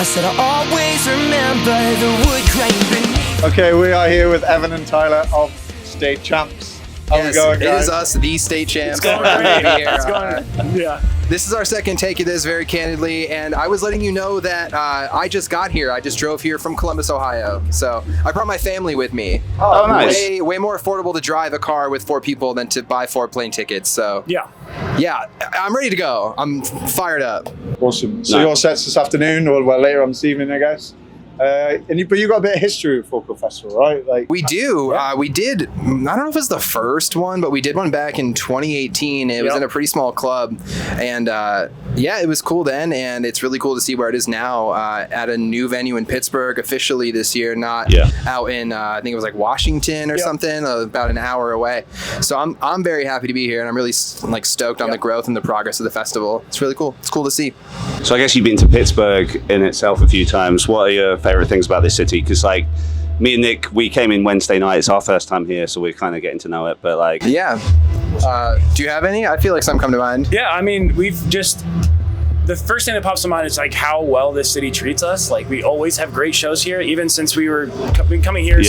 I said I'll always remember the wood grain beneath. Okay, we are here with Evan and Tyler of State Champs. How's it going, guys? It is us, the State Champs. It's going great. It's going, yeah. This is our second take of this, very candidly, and I was letting you know that I just got here. I just drove here from Columbus, Ohio. So I brought my family with me. Oh, nice. Way more affordable to drive a car with 4 people than to buy 4 plane tickets. So yeah, I'm ready to go. I'm fired up. Awesome. So your sets this afternoon, or well, later on this evening, I guess. But you got a bit of history with Four Chord Festival, right? Like we do. We did. I don't know if it was the first one, but we did one back in 2018. It was in a pretty small club, and it was cool then. And it's really cool to see where it is now at a new venue in Pittsburgh officially this year, not out in I think it was like Washington or something, about an hour away. So I'm very happy to be here, and I'm really stoked on the growth and the progress of the festival. It's really cool. It's cool to see. So I guess you've been to Pittsburgh in itself a few times. What are your favorite things about this city? Because like me and Nick, we came in Wednesday night. It's our first time here, so we're kind of getting to know it. But like, do you have any? I feel like some come to mind. Yeah, I mean, the first thing that pops to mind is like how well this city treats us. Like we always have great shows here, even since we were been coming here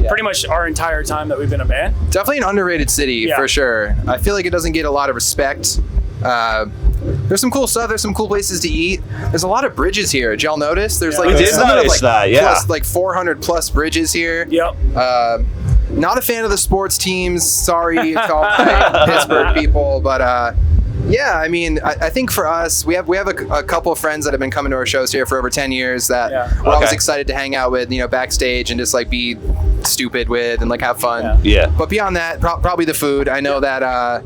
pretty much our entire time that we've been a band. Definitely an underrated city for sure. I feel like it doesn't get a lot of respect. There's some cool stuff. There's some cool places to eat. There's a lot of bridges here. Did y'all notice? There's we did notice that. Plus, like 400 plus bridges here. Yep. Not a fan of the sports teams. Sorry to all my Pittsburgh people, but I mean, I think for us, we have a couple of friends that have been coming to our shows here for over 10 years that we're always excited to hang out with, backstage and just like be stupid with and like have fun. Yeah. But beyond that, probably the food. I know that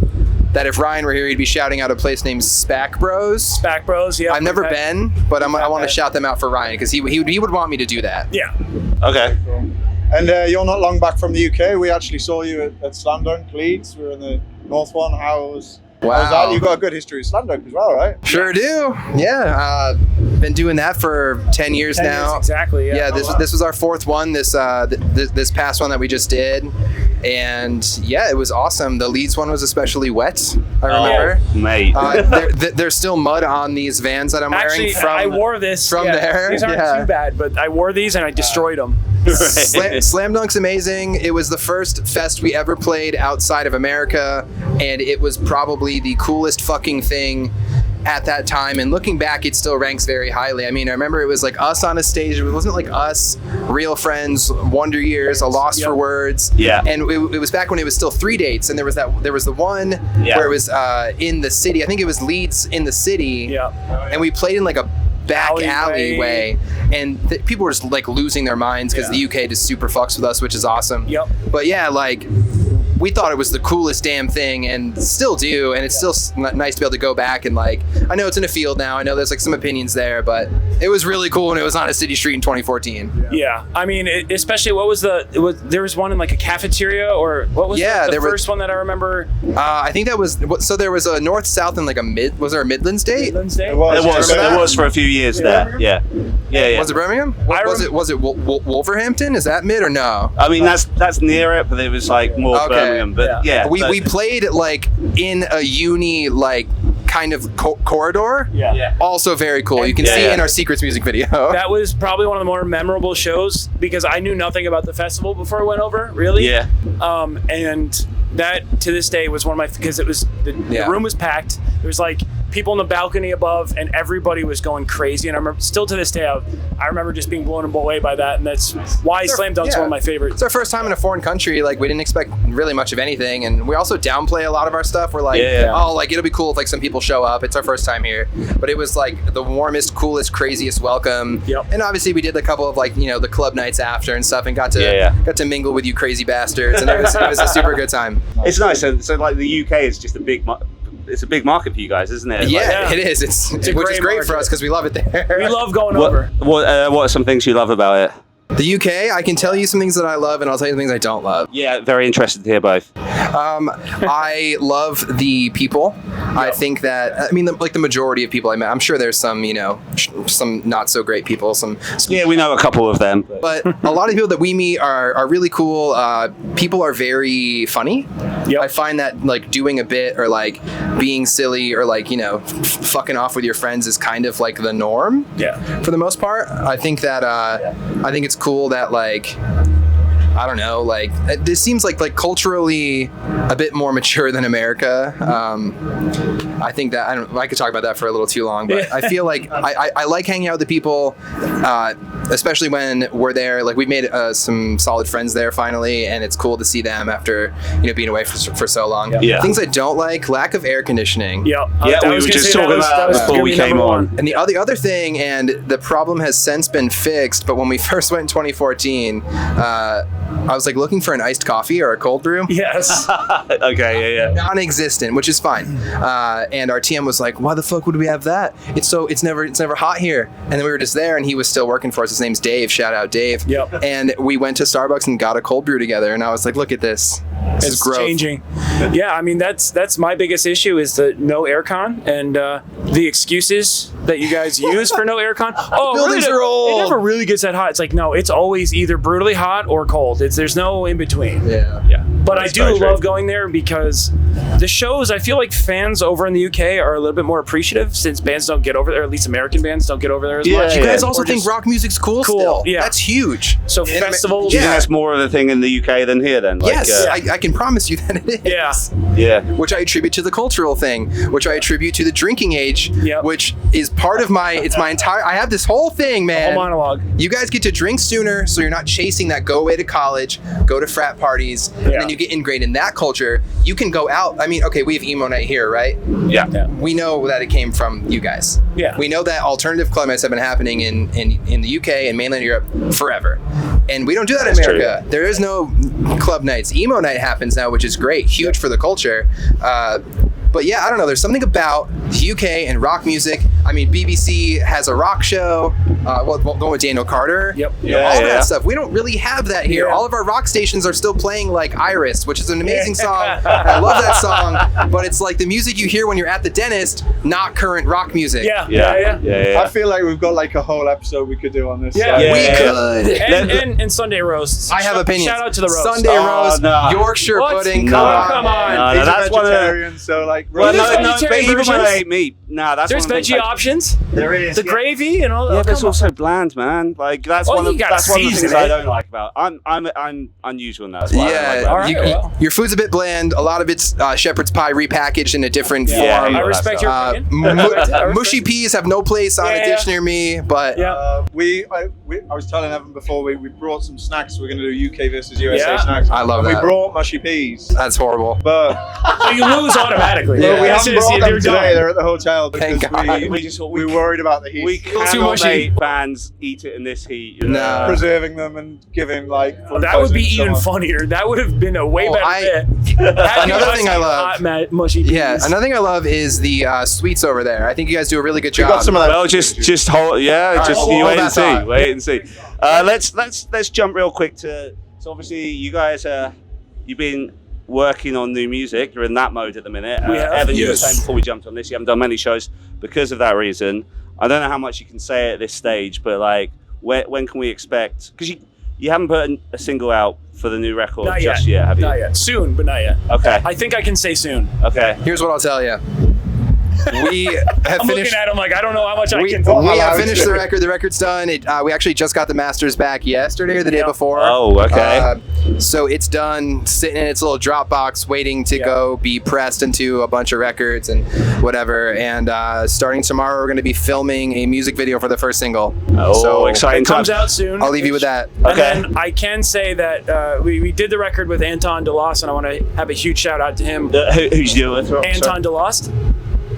if Ryan were here, he'd be shouting out a place named Spack Bros. Spack Bros, yeah. I've never been, but I want to shout them out for Ryan because he would want me to do that. Yeah. Okay. And you're not long back from the UK. We actually saw you at Slam Dunk Leeds. We were in the North one. How was that? You've got a good history with Slam Dunk as well, right? Sure do. Yeah. Been doing that for 10 years 10 now. Years, exactly. Yeah. This was our 4th one. This past one that we just did, and it was awesome. The Leeds one was especially wet. I remember. Oh, mate. There's still mud on these Vans that I'm wearing. I wore this from there. These aren't too bad, but I wore these and I destroyed them. Slam Dunk's amazing. It was the first fest we ever played outside of America, and it was probably the coolest fucking thing at that time. And looking back, it still ranks very highly. I mean, I remember it was like us on a stage. It wasn't like us, Real Friends, Wonder Years, A Loss for Words. Yeah. And it was back when it was still 3 dates, and there was the one where it was in the city. I think it was Leeds in the city. Yeah. And we played in like a back alleyway, and people were just like losing their minds because the UK just super fucks with us, which is awesome. Yep. But like we thought it was the coolest damn thing, and still do, and it's still nice to be able to go back and like, I know it's in a field now, I know there's like some opinions there, but it was really cool when it was on a city street in 2014. Yeah, I mean, especially there was one in like a cafeteria, or what was the first one that I remember? I think that was, so there was a north, south, and like was there a Midlands date? Midlands date? It was for a few years there. Yeah. Was it Birmingham? Was it Wolverhampton? Is that mid or no? I mean, that's near it, but it was like more Birmingham. But we played like in a uni like kind of corridor. Yeah. Also very cool. You can see in our Secrets music video. That was probably one of the more memorable shows because I knew nothing about the festival before I went over, really. Yeah. And that to this day was one of my, because it was the room was packed. There was like people in the balcony above, and everybody was going crazy. And I remember, still to this day, I remember just being blown away by that, and that's why Slam Dunk's one of my favorites. It's our first time in a foreign country. Like we didn't expect really much of anything, and we also downplay a lot of our stuff. We're like, like it'll be cool if like some people show up. It's our first time here, but it was like the warmest, coolest, craziest welcome. Yep. And obviously we did a couple of like the club nights after and stuff, and got to mingle with you crazy bastards, and it was a super good time. It's nice. So like the UK is just a big market for you guys, isn't it? Yeah, it is. Which is great for us because we love it there. We love going over. What are some things you love about it? The UK, I can tell you some things that I love, and I'll tell you the things I don't love. Yeah, very interested to hear both. I love the people. I think that, like the majority of people I met, I'm sure there's some, some not so great people, Yeah, we know a couple of them. but a lot of people that we meet are really cool. People are very funny. Yep. I find that like doing a bit or like being silly or like, fucking off with your friends is kind of like the norm. Yeah. For the most part. I think that, I think it's cool that like, I don't know, like this seems like culturally a bit more mature than America. I think that I could talk about that for a little too long, but I feel like I like hanging out with the people, especially when we're there. Like we've made some solid friends there finally, and it's cool to see them after being away for so long. Yeah. Things I don't like: lack of air conditioning. Yeah, we were just talking about that before we came on. And the other thing, and the problem has since been fixed, but when we first went in 2014, I was like looking for an iced coffee or a cold brew. Yes. Okay, yeah. Non-existent, which is fine. And our TM was like, "Why the fuck would we have that? It's never hot here." And then we were just there, and he was still working for us. His name's Dave. Shout out Dave. Yep. And we went to Starbucks and got a cold brew together. And I was like, "Look at this. This is It's growth." changing. Yeah, I mean that's my biggest issue is the no aircon and the excuses that you guys use for no aircon. Oh, buildings really, are old. It never really gets that hot. It's like no, it's always either brutally hot or cold. There's no in between. Yeah. But I That's do very true. love going there because the shows, I feel like fans over in the UK are a little bit more appreciative since bands don't get over there, at least American bands don't get over there as much. You guys Or also think just- rock music's cool still? yeah. That's huge. So And- festivals. Do you think Yeah. that's more of a thing in the UK than here then? Like, Yes, I can promise you that it is. Yeah. yeah. Which I attribute to the cultural thing, which I attribute to the drinking age, Yep. which is part of my entire, I have this whole thing, man. Whole monologue. You guys get to drink sooner, so you're not chasing that go away to college, go to frat parties, and Yeah. then you get ingrained in that culture. You can go out. I mean, okay, we have emo night here, right? Yeah. We know that it came from you guys. Yeah. We know that alternative club nights have been happening in the UK and mainland Europe forever. And we don't do that in That's America. There is no club nights. Emo night happens now, which is great, huge for the culture. But yeah, I don't know. There's something about the UK and rock music. I mean, BBC has a rock show. Going with Daniel Carter. Yep. All that stuff. We don't really have that here. Yeah. All of our rock stations are still playing like Iris, which is an amazing song. I love that song. But it's like the music you hear when you're at the dentist, not current rock music. Yeah. I feel like we've got like a whole episode we could do on this. Yeah. So- We could. And Sunday roasts. I have opinions. Shout out to the roast. Sunday roast, no. Yorkshire What? pudding. No, come on. No, These are that's one of the. vegetarians, so like. Well, There's no, but vegetarian even when I versions. ate meat, that's There's one of the veggie options. There is. The gravy and all that. Yeah, but it's Come on. also bland, man. Like that's Well, one of you gotta that's one of the season things I it. don't like about. I'm unusual in that. That's why I don't like Yeah, that. All right, well. your food's a bit bland. A lot of it's shepherd's pie repackaged in a different Yeah, form. yeah, I respect your Uh, opinion. I respect mushy it. peas have no place on a Yeah. dish near me, but Yeah. I was telling Evan before we brought some snacks. We're going to do UK versus USA Yeah. snacks. I love And that. We brought mushy peas, that's horrible. but So you lose automatically. Yeah. we That's haven't just- brought they're them today. done. They're at the hotel because Thank God. we were worried about the heat. We too cannot mushy. make bands eat it in this heat. You know? No. preserving them and giving like. food That would be poisoning to even someone. funnier. That would have been a way Oh, better bit. Having Another us thing I eat love- hot, mushy peas. Yeah, another thing I love is the sweets over there. I think you guys do a really good We job. got some of that. Well, just hold. Yeah, right, just hold you wait that and see. thought. Wait and see. Let's jump real quick to. So obviously you guys you've been working on new music. You're in that mode at the minute. We have. Evan, you were Yes. saying before we jumped on this, you haven't done many shows because of that reason. I don't know how much you can say at this stage, but like, when can we expect? Because you haven't put a single out for the new record Not just yet. yet, have you? Not yet. Soon, but not yet. Okay. I think I can say soon. Okay. Here's what I'll tell you. We have I'm finished. looking at him like I don't know how much I We can. have finished the record. The record's done. We actually just got the masters back yesterday or the day Yeah. before. Oh, okay. So it's done, sitting in its little Dropbox, waiting to go be pressed into a bunch of records and whatever. And starting tomorrow, we're going to be filming a music video for the first single. Oh, so exciting It comes times. out soon. I'll leave you with that. Okay. And then I can say that we did the record with Anton DeLost, and I want to have a huge shout out to him. Who's you with? Anton DeLost.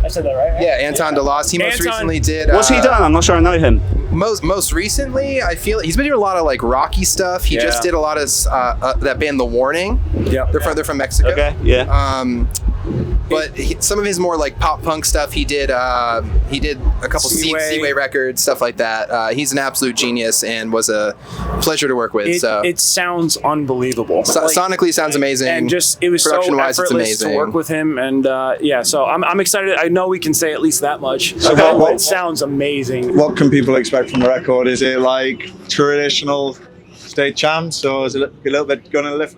I said that right? Yeah, Anton DeLost. He most Anton- recently did. What's he done? I'm not sure I know him. Most recently, I feel he's been doing a lot of like rocky stuff. He just did a lot of that band The Warning. Yeah. They're from Mexico. Okay. Yeah. but some of his more like pop punk stuff, he did a couple Seaway records, stuff like that. He's an absolute genius and was a pleasure to work with. It sounds unbelievable. Sonically sounds amazing, and just it was so effortless to work with him. And so I'm excited. I know we can say at least that much. So it sounds amazing. What can people expect from the record? Is it like traditional state chants, or is it a little bit going to lift,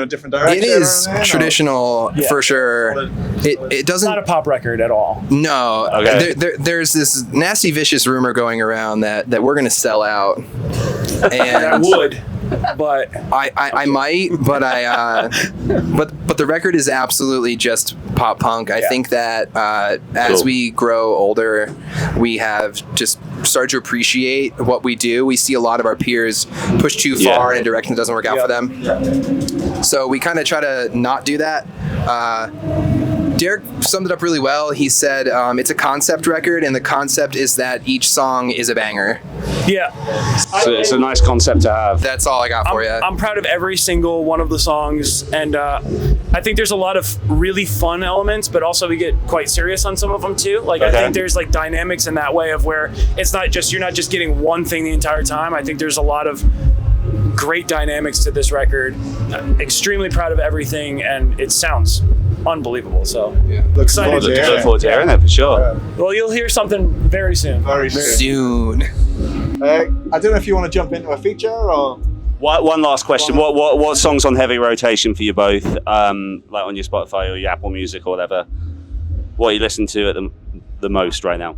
different direction? It is traditional for sure. It doesn't. It's not a pop record at all. No. Okay. There's this nasty, vicious rumor going around that we're going to sell out. And I would. But I might, but but the record is absolutely just pop punk. I think that as we grow older, we have just started to appreciate what we do. We see a lot of our peers push too far in a direction that doesn't work out for them. So we kind of try to not do that. Derek summed it up really well. He said it's a concept record, and the concept is that each song is a banger. Yeah. So it's a nice concept to have. That's all I got for you. I'm proud of every single one of the songs, and I think there's a lot of really fun elements, but also we get quite serious on some of them too. Like I think there's like dynamics in that way of where it's not just, you're not just getting one thing the entire time. I think there's a lot of great dynamics to this record. I'm extremely proud of everything, and it sounds unbelievable. So Look forward to hearing it for sure. Well, you'll hear something very soon. Very soon. I don't know if you want to jump into a feature or. One last question. What songs on heavy rotation for you both? Like on your Spotify or your Apple Music or whatever. What are you listening to at the most right now?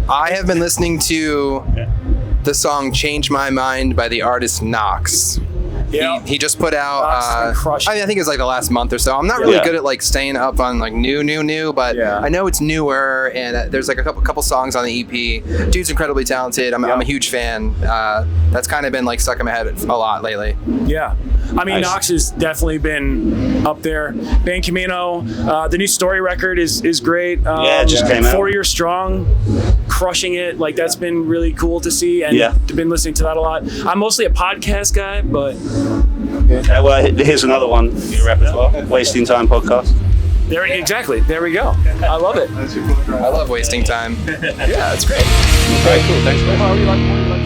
I have been listening to the song "Change My Mind" by the artist Knox. Yeah. He just put out. I think it's like the last month or so. I'm not really good at like staying up on like new, but I know it's newer, and there's like a couple songs on the EP. Dude's incredibly talented. I'm a huge fan. That's kind of been like stuck in my head a lot lately. Yeah. I mean, Knox has definitely been up there. Ban Camino, the new Story record is great. It just came out. 4 Years Strong, crushing it. Like that's been really cool to see, and I've been listening to that a lot. I'm mostly a podcast guy, but well, here's another one in your repertoire. Wasting Time podcast. There we go. I love it. I love Wasting Time. Yeah, it's great. Very cool. Thanks very much.